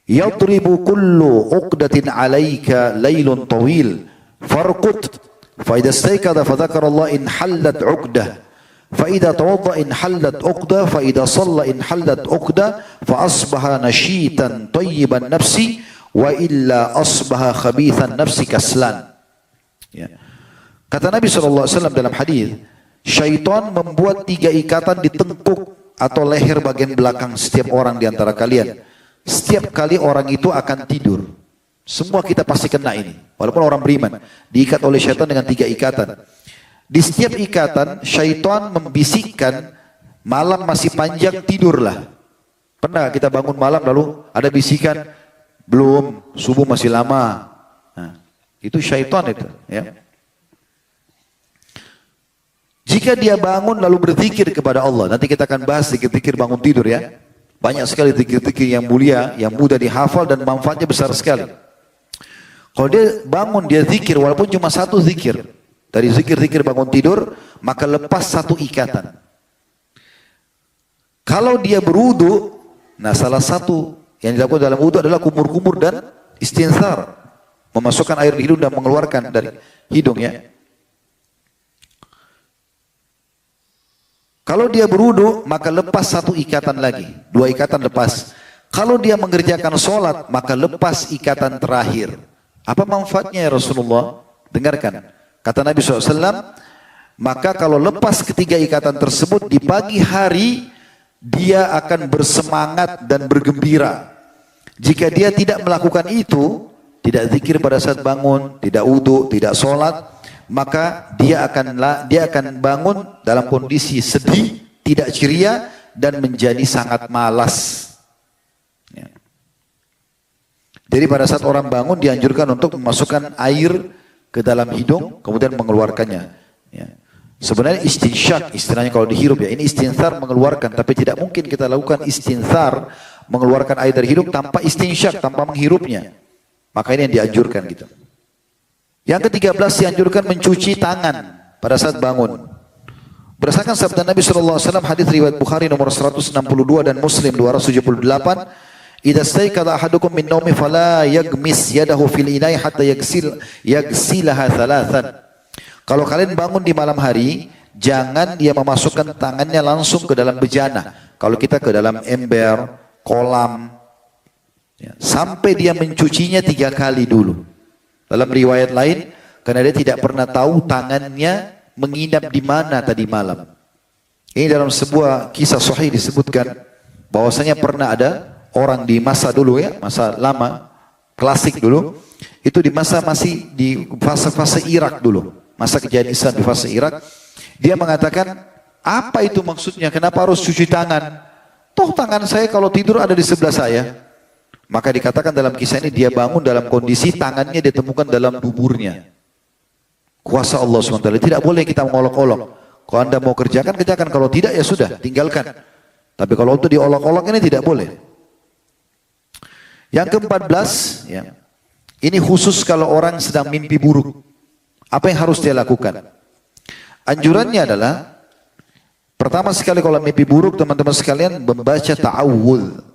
Yadribu kullu uqdatin alayka laylun tawil. Farqut. فإذا استيقظ فذكر الله إن حلت عقدة فإذا توضأ إن حلت عقدة فإذا صلى إن حلت عقدة فأصبح نشيطا طيب النفس وإلا أصبح خبيث النفس كسلان." Ya. Kata Nabi SAW dalam hadis, syaitan membuat 3 ikatan di tengkuk atau leher bagian belakang setiap orang di antara kalian, setiap kali orang itu akan tidur. Semua kita pasti kena ini. Walaupun orang beriman, diikat oleh syaitan dengan 3 ikatan. Di setiap ikatan, syaitan membisikkan, malam masih panjang, tidurlah. Pernah kita bangun malam lalu ada bisikan, belum, subuh masih lama. Nah, itu syaitan itu. Ya. Jika dia bangun lalu berzikir kepada Allah, nanti kita akan bahas zikir-zikir bangun tidur ya. Banyak sekali zikir-zikir yang mulia, yang mudah dihafal dan manfaatnya besar sekali. Kalau dia bangun, dia zikir, walaupun cuma 1 zikir, dari zikir-zikir bangun tidur, maka lepas 1 ikatan. Kalau dia berwudu, nah salah satu yang dilakukan dalam wudu adalah kumur-kumur dan istinsar, memasukkan air di hidung dan mengeluarkan dari hidung ya. Kalau dia berwudu, maka lepas 1 ikatan lagi, 2 ikatan lepas. Kalau dia mengerjakan sholat, maka lepas ikatan terakhir. Apa manfaatnya ya Rasulullah? Dengarkan. Kata Nabi SAW, maka kalau lepas ketiga ikatan tersebut, di pagi hari, dia akan bersemangat dan bergembira. Jika dia tidak melakukan itu, tidak zikir pada saat bangun, tidak wudu, tidak sholat, maka dia akan bangun dalam kondisi sedih, tidak ceria, dan menjadi sangat malas. Ya. Jadi pada saat orang bangun dianjurkan untuk memasukkan air ke dalam hidung, kemudian mengeluarkannya. Ya. Sebenarnya istinsyak, istilahnya kalau dihirup ya, ini istinsar mengeluarkan, tapi tidak mungkin kita lakukan istinsar mengeluarkan air dari hidung tanpa istinsyak, tanpa menghirupnya. Maka ini yang dianjurkan gitu. Yang ke-13 dianjurkan mencuci tangan pada saat bangun. Berdasarkan sabda Nabi SAW, hadis riwayat Bukhari nomor 162 dan Muslim 278, "Idza staiqadha ahadukum min naumi fala yagmis yadahu fil inai hatta yagsilaha thalathan." Kalau kalian bangun di malam hari, jangan dia memasukkan tangannya langsung ke dalam bejana. Kalau kita ke dalam ember, kolam, ya, sampai dia mencucinya 3 kali dulu. Dalam riwayat lain, karena dia tidak pernah tahu tangannya menginap di mana tadi malam. Ini dalam sebuah kisah sahih disebutkan bahwasanya pernah ada orang di masa dulu ya, masa lama, klasik dulu, itu di masa masih di fase-fase Irak dulu, masa kejayaan Islam di fase Irak. Dia mengatakan, apa itu maksudnya? Kenapa harus cuci tangan? Toh tangan saya kalau tidur ada di sebelah saya. Maka dikatakan dalam kisah ini dia bangun dalam kondisi tangannya ditemukan dalam duburnya. Kuasa Allah SWT. Tidak boleh kita mengolok-olok. Kalau anda mau kerjakan, kerjakan. Kalau tidak ya sudah, tinggalkan. Tapi kalau untuk diolok-olok ini tidak boleh. Yang ke-14, ya, ini khusus kalau orang sedang mimpi buruk. Apa yang harus dia lakukan? Anjurannya adalah, pertama sekali kalau mimpi buruk, teman-teman sekalian membaca ta'awudz.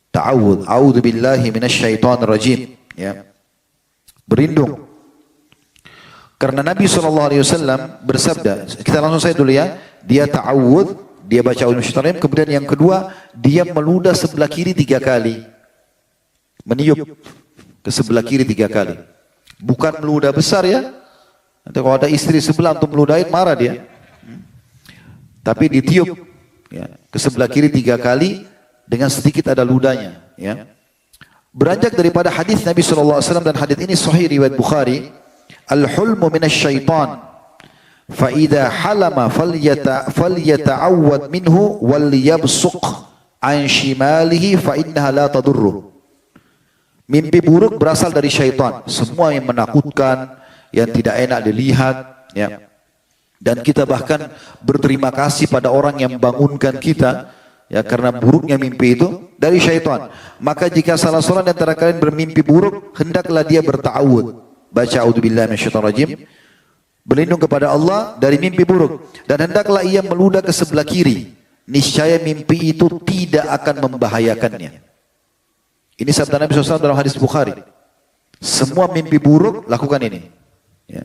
Ta'awudz, a'udzu billahi minasyaitonir rajim, ya. Berlindung. Karena Nabi SAW bersabda, kita langsung saja dulu ya, dia ta'awudz, dia baca a'udzu minasyaitonir rajim, kemudian yang kedua, dia meludah sebelah kiri 3 kali. Meniup ke sebelah kiri 3 kali. Bukan meludah besar ya. Nanti kalau ada istri sebelah untuk meludahin, marah dia. Tapi ditiup ya, ke sebelah kiri 3 kali, dengan sedikit ada ludahnya, ya. Beranjak daripada hadis Nabi SAW dan hadis ini sahih riwayat Bukhari, al-hulmu minasyaitan, fa idza halama falyata'awwad minhu wal yabsuq an shimalihi fa innaha la tadurru. Mimpi buruk berasal dari syaitan, semua yang menakutkan, yang tidak enak dilihat, ya. Dan kita bahkan berterima kasih pada orang yang bangunkan kita. Ya, karena buruknya mimpi itu dari syaitan. Maka jika salah seorang di antara kalian bermimpi buruk, hendaklah dia berta'awud. Baca a'udzubillahi minasyaitonir rajim. Berlindung kepada Allah dari mimpi buruk. Dan hendaklah ia meludah ke sebelah kiri. Niscaya mimpi itu tidak akan membahayakannya. Ini sabda Nabi SAW dalam hadis Bukhari. Semua mimpi buruk, lakukan ini. Ya.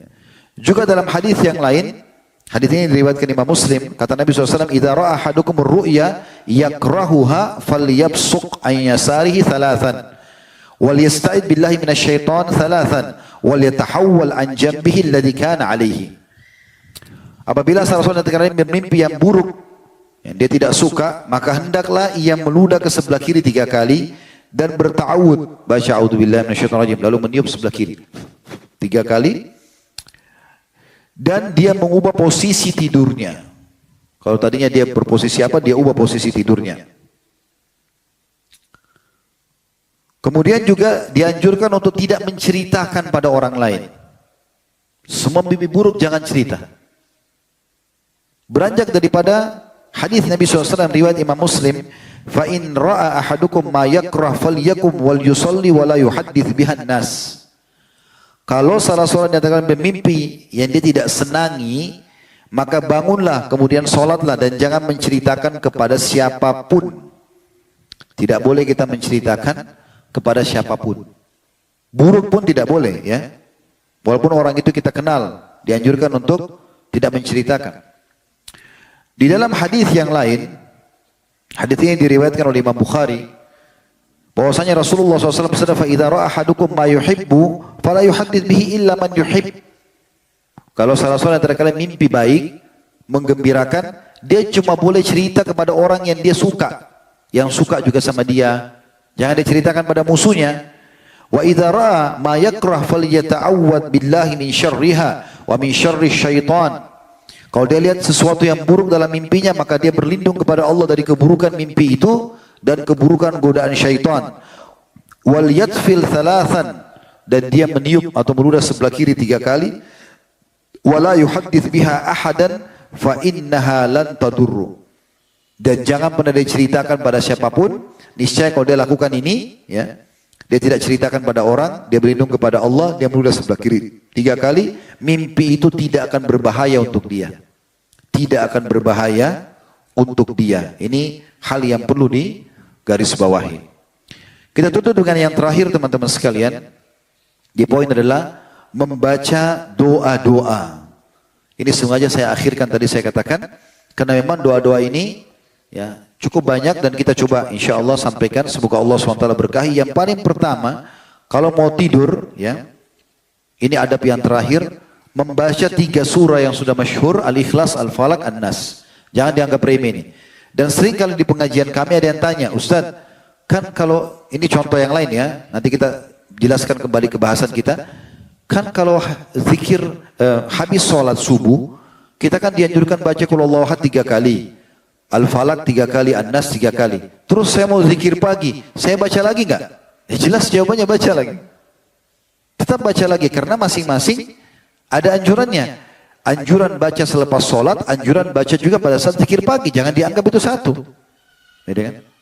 Juga dalam hadis yang lain, hadis ini diriwayatkan Imam Muslim, kata Nabi SAW, "Idza ra'a ahadukum ar-ru'ya yakrahuha falyabsuq an yasarihi thalathan wal yasta'id billahi minasyaiton thalathan wal yatahawwal an jambihi alladhi kana 'alaihi." Apabila salah seorang dari kalian bermimpi yang buruk, dia tidak suka, maka hendaklah ia meludah ke sebelah kiri 3 kali dan berta'awud, baca a'udzubillahi minasyaitonir rajim, lalu meniup sebelah kiri 3 kali, dan dia mengubah posisi tidurnya. Kalau tadinya dia berposisi apa, dia ubah posisi tidurnya. Kemudian juga dianjurkan untuk tidak menceritakan pada orang lain. Semua mimpi buruk jangan cerita. Beranjak daripada hadis Nabi SAW riwayat Imam Muslim, fa in ra'a ahadukum ma yakrah falyakum wal yusalli wa la yuhaddits bihan nas. Kalau salah seorang di antara kalian bermimpi yang dia tidak senangi, maka bangunlah kemudian sholatlah dan jangan menceritakan kepada siapapun. Tidak boleh kita menceritakan kepada siapapun. Buruk pun tidak boleh, ya. Walaupun orang itu kita kenal, dianjurkan untuk tidak menceritakan. Di dalam hadis yang lain, hadis ini diriwayatkan oleh Imam Bukhari, bahwasanya Rasulullah SAW bersabda, "Fa idza ra'a ahadukum ma yuhibbu fala yuhaddits bihi illa man yuhibb." Kalau salah seorang antara kalian mimpi baik, menggembirakan, dia cuma boleh cerita kepada orang yang dia suka, yang suka juga sama dia. Jangan diceritakan pada musuhnya. Wa idza ra'a ma yakrah falyata'awwad billahi min syarriha wa min syarri syaitan. Kalau dia lihat sesuatu yang buruk dalam mimpinya, maka dia berlindung kepada Allah dari keburukan mimpi itu dan keburukan godaan syaitan. Wal yatfil thalathan, dan dia meniup atau meludah sebelah kiri 3 kali. Wala yuhaddits biha ahadan fa innaha lan tadurru. Dan jangan pernah diceritakan pada siapapun. Niscaya kalau dia lakukan ini, ya, dia tidak ceritakan pada orang, dia berlindung kepada Allah, dia meludah sebelah kiri 3 kali, mimpi itu tidak akan berbahaya untuk dia. Tidak akan berbahaya untuk dia. Ini hal yang perlu digarisbawahi. Kita tutup dengan yang terakhir teman-teman sekalian. Di poin adalah membaca doa-doa. Ini sengaja saya akhirkan tadi saya katakan, karena memang doa-doa ini, ya, cukup banyak dan kita coba insya Allah sampaikan, semoga Allah SWT berkahi. Yang paling pertama, kalau mau tidur, ya, ini adab yang terakhir, membaca 3 surah yang sudah masyhur, Al-Ikhlas, Al-Falaq, An-Nas. Jangan dianggap remeh ini. Dan sering kali di pengajian kami ada yang tanya, Ustaz, kan kalau ini contoh yang lain ya, nanti kita jelaskan kembali ke bahasan kita. Kan kalau zikir habis sholat subuh, kita kan dianjurkan baca Qul Huwallahu Ahad 3 kali. Al-Falaq 3 kali, An-Nas 3 kali. Terus saya mau zikir pagi, saya baca lagi enggak? Ya jelas jawabannya baca lagi. Tetap baca lagi karena masing-masing ada anjurannya. Anjuran baca selepas sholat, anjuran baca juga pada saat zikir pagi. Jangan dianggap itu satu.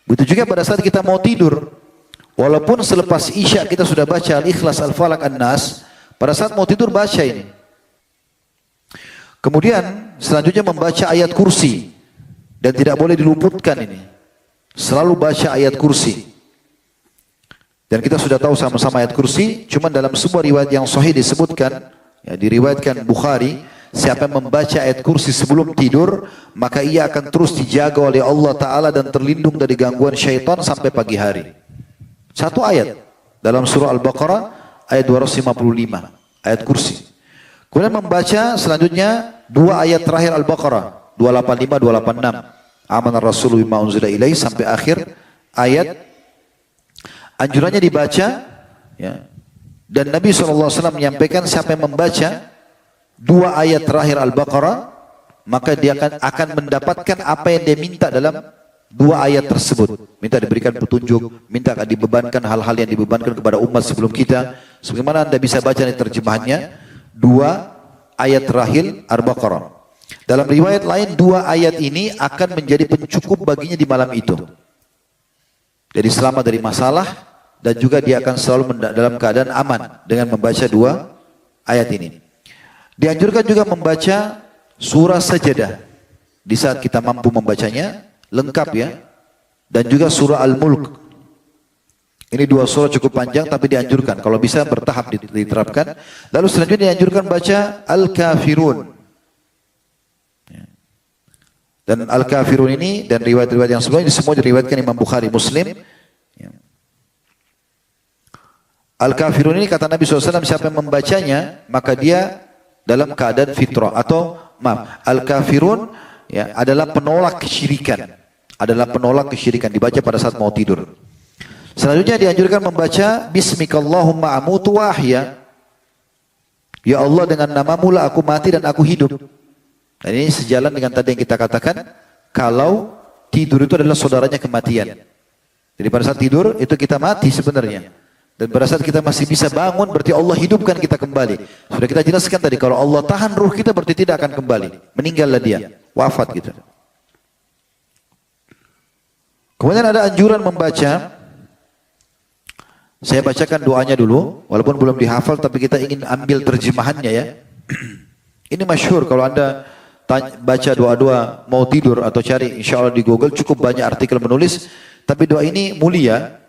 Begitu juga pada saat kita mau tidur. Walaupun selepas Isya kita sudah baca Al-Ikhlas, Al-Falaq, An-Nas, pada saat mau tidur baca ini. Kemudian selanjutnya membaca ayat kursi. Dan tidak boleh diluputkan ini. Selalu baca ayat kursi. Dan kita sudah tahu sama-sama ayat kursi. Cuma dalam sebuah riwayat yang sahih disebutkan, ya, diriwayatkan Bukhari, siapa yang membaca ayat kursi sebelum tidur, maka ia akan terus dijaga oleh Allah Ta'ala dan terlindung dari gangguan syaitan sampai pagi hari. 1 ayat. Dalam surah Al-Baqarah, ayat 255. Ayat kursi. Kemudian membaca selanjutnya 2 ayat terakhir Al-Baqarah. 285, 286. Amanar Rasulullah bima unzila ilaihi sampai akhir ayat. Anjurannya dibaca, ya. Dan Nabi SAW menyampaikan siapa yang membaca 2 ayat terakhir Al-Baqarah, maka dia akan mendapatkan apa yang dia minta dalam 2 ayat tersebut. Minta diberikan petunjuk, minta dibebankan hal-hal yang dibebankan kepada umat sebelum kita. Sebagaimana Anda bisa baca di terjemahannya, 2 ayat terakhir Al-Baqarah. Dalam riwayat lain 2 ayat ini akan menjadi pencukup baginya di malam itu. Jadi selamat dari masalah dan juga dia akan selalu dalam keadaan aman dengan membaca 2 ayat ini. Dianjurkan juga membaca surah Sajadah di saat kita mampu membacanya lengkap, ya. Dan juga surah Al-Mulk. Ini 2 surah cukup panjang tapi dianjurkan kalau bisa bertahap diterapkan. Lalu selanjutnya dianjurkan baca Al-Kafirun. Dan Al-Kafirun ini dan riwayat-riwayat yang sebelumnya ini semua diriwayatkan Imam Bukhari, Muslim. Al-Kafirun ini kata Nabi SAW, siapa yang membacanya maka dia dalam keadaan fitrah atau maaf. Al-Kafirun ya, adalah penolak kesyirikan. Adalah penolak kesyirikan, dibaca pada saat mau tidur. Selanjutnya dianjurkan membaca Bismikallahumma amutu wa ahya. Ya Allah, dengan namamu lah aku mati dan aku hidup. Dan ini sejalan dengan tadi yang kita katakan, kalau tidur itu adalah saudaranya kematian. Jadi pada saat tidur itu kita mati sebenarnya. Dan pada saat kita masih bisa bangun berarti Allah hidupkan kita kembali. Sudah kita jelaskan tadi, kalau Allah tahan ruh kita berarti tidak akan kembali. Meninggallah dia, wafat gitu. Kemudian ada anjuran membaca. Saya bacakan doanya dulu, walaupun belum dihafal tapi kita ingin ambil terjemahannya ya. Ini masyhur, kalau Anda baca doa-doa mau tidur atau cari insya Allah di Google cukup banyak artikel menulis. Tapi doa ini mulia.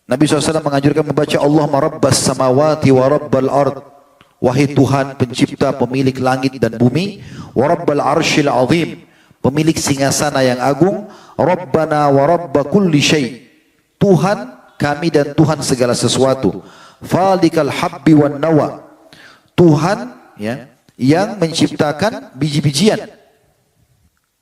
Nabi SAW menganjurkan membaca Allahumma rabbas samawati wa rabbal ard. Wahai Tuhan pencipta pemilik langit dan bumi. Wa rabbal arshil azim. Pemilik singgasana yang agung. Rabbana wa rabba kulli syai. Tuhan kami dan Tuhan segala sesuatu. Falikal habbi wan nawa. Tuhan ya, yang menciptakan biji-bijian.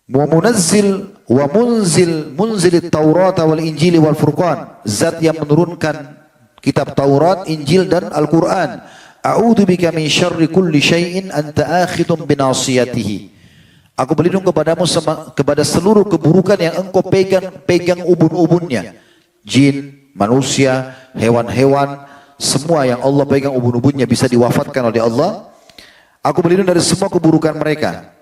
Wa munazzil wa munzil Taurat wal Injil wal Furqan. Zat yang menurunkan kitab Taurat, Injil dan Al-Quran. A'udzu bika min syarri kulli syai'in anta akhidun binasiyatihi. Aku berlindung kepadamu kepada seluruh keburukan yang engkau pegang ubun-ubunnya. Jin, manusia, hewan-hewan, semua yang Allah pegang ubun-ubunnya bisa diwafatkan oleh Allah. Aku berlindung dari semua keburukan mereka.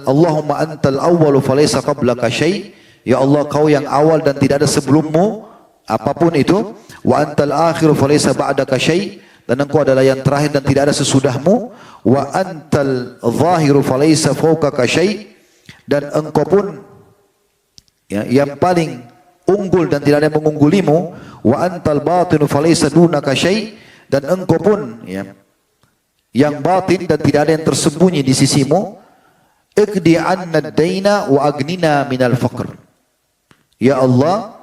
Allahumma antal awwalu falaysa qablaka syai'. Ya Allah, kau yang awal dan tidak ada sebelummu apapun itu. Wa antal akhiru falaysa ba'daka syai'. Dan engkau adalah yang terakhir dan tidak ada sesudahmu. Wa antal zahiru falaysa fawqaka syai'. Dan engkau pun ya, yang paling unggul dan tidak ada yang mengunggulimu. Wa antal batinu falaysa dunaka syai'. Dan engkau pun ya, yang batin dan tidak ada yang tersembunyi di sisimu. Iqdi anna ad-daina wa agnina minal faqr. Ya Allah,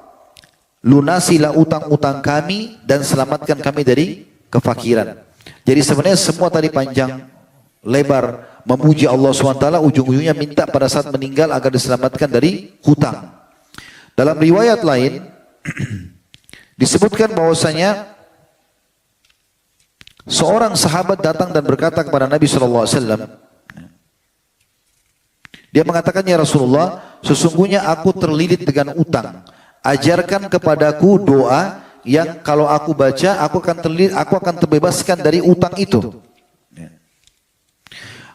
lunasilah utang-utang kami dan selamatkan kami dari kefakiran. Jadi sebenarnya semua tadi panjang lebar memuji Allah SWT, ujung-ujungnya minta pada saat meninggal agar diselamatkan dari hutang. Dalam riwayat lain disebutkan bahwasanya seorang sahabat datang dan berkata kepada Nabi SAW. Dia mengatakan, ya Rasulullah, sesungguhnya aku terlilit dengan utang. Ajarkan kepadaku doa yang kalau aku baca, aku akan terbebaskan dari utang itu.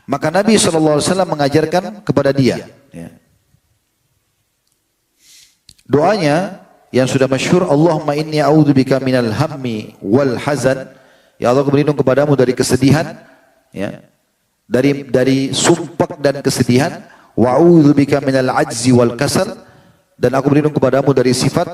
Maka Nabi SAW mengajarkan kepada dia. Doanya yang sudah masyhur, Allahumma inni a'udzubika minal hammi wal hazan. Ya Allah, aku berlindung kepadamu dari kesedihan, ya, dari sumpah dan kesedihan. Wa a'udzubika minal ajzi wal kasal. Dan aku berlindung kepadamu dari sifat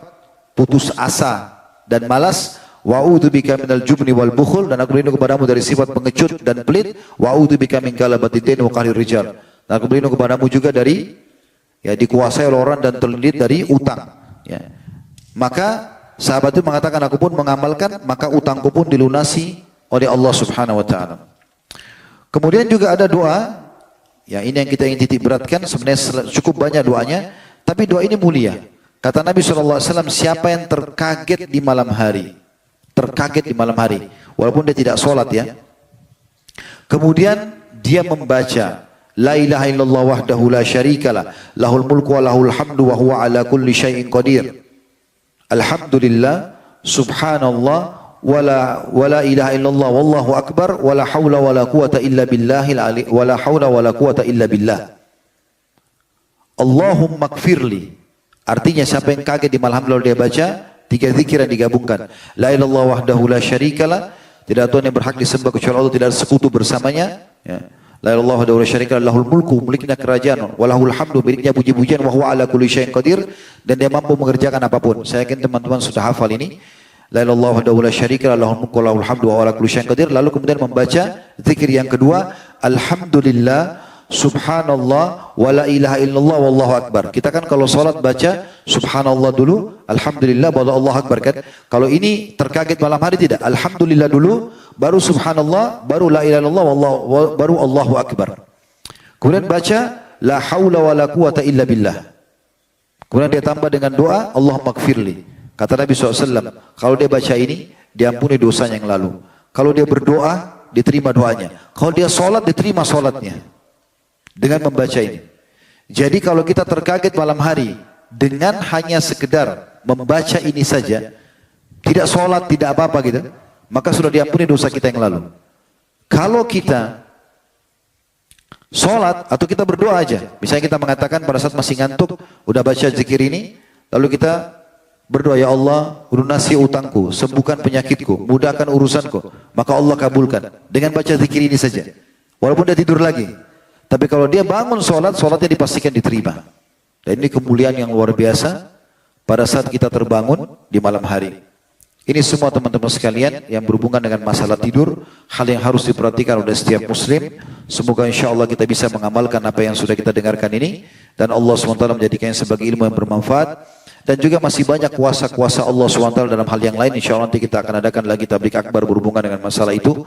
putus asa dan malas. Wa a'udzubika minal jubni wal bukhul. Dan aku berlindung kepadamu dari sifat pengecut dan pelit. Wa a'udzubika min galabatid din wa qahrir rijal. Dan aku berlindung kepadamu juga dari ya, dikuasai oleh orang dan terlilit dari utang. Ya. Maka sahabat itu mengatakan, aku pun mengamalkan, maka utangku pun dilunasi oleh Allah Subhanahu wa taala. Kemudian juga ada doa, ya ini yang kita ingin titik beratkan, sebenarnya cukup banyak doanya, tapi doa ini mulia. Kata Nabi SAW, siapa yang terkaget di malam hari, terkaget di malam hari, walaupun dia tidak sholat ya, kemudian dia membaca La ilaha illallah wahdahu la syarikalah, lahul mulku wa lahul hamdu wa huwa ala kulli syai'in qadir. Alhamdulillah, subhanallah, wala ilaha illallah wallahu akbar, wala hawla wala quwata illa billahil ali, wala hawla wala quwata illa billah. Allahumma gfirli. Artinya siapa yang kaget di malam lalu dia baca, tiga zikir yang digabungkan. La ilallah wahdahu la syarikalah, tidak ada Tuhan yang berhak disembah kecuali Allah, tidak ada sekutu bersamanya. Ya. La ilallah wahdahu la syarikalah, lahul mulku, miliknya kerajaan, walahul hamdu, miliknya puji-pujian, wa huwa ala kulli syai'in qadir, dan dia mampu mengerjakan apapun. Saya yakin teman-teman sudah hafal ini. La ilallah wahdahu la syarikalah, lahul mulku, walahul hamdu, wa huwa ala kulli syai'in qadir. Lalu kemudian membaca zikir yang kedua, alhamdulillah, subhanallah, wa la ilaha illallah, wallahu akbar. Kita kan kalau salat baca subhanallah dulu, alhamdulillah, baru Allah akbar kan. Kalau ini terkaget malam hari tidak, alhamdulillah dulu, baru subhanallah, baru la ilaha illallah, baru Allahu akbar. Kemudian baca la haula wa la quwata illa billah. Kemudian dia tambah dengan doa, Allahumma gfirli. Kata Nabi SAW, kalau dia baca ini, diampuni dosanya yang lalu. Kalau dia berdoa, diterima doanya. Kalau dia sholat, diterima sholatnya. Dengan membaca ini. Jadi kalau kita terkaget malam hari, dengan hanya sekedar membaca ini saja, tidak sholat, tidak apa-apa gitu, maka sudah diampuni dosa kita yang lalu. Kalau kita sholat atau kita berdoa aja, misalnya kita mengatakan pada saat masih ngantuk, udah baca zikir ini, lalu kita berdoa, ya Allah, lunasi utangku, sembuhkan penyakitku, mudahkan urusanku, maka Allah kabulkan dengan baca zikir ini saja, walaupun dia tidur lagi. Tapi kalau dia bangun sholat, sholatnya dipastikan diterima. Dan ini kemuliaan yang luar biasa pada saat kita terbangun di malam hari. Ini semua teman-teman sekalian yang berhubungan dengan masalah tidur, hal yang harus diperhatikan oleh setiap muslim. Semoga insya Allah kita bisa mengamalkan apa yang sudah kita dengarkan ini, dan Allah SWT menjadikannya sebagai ilmu yang bermanfaat. Dan juga masih banyak kuasa-kuasa Allah SWT dalam hal yang lain. Insya Allah nanti kita akan adakan lagi tablik akbar berhubungan dengan masalah itu.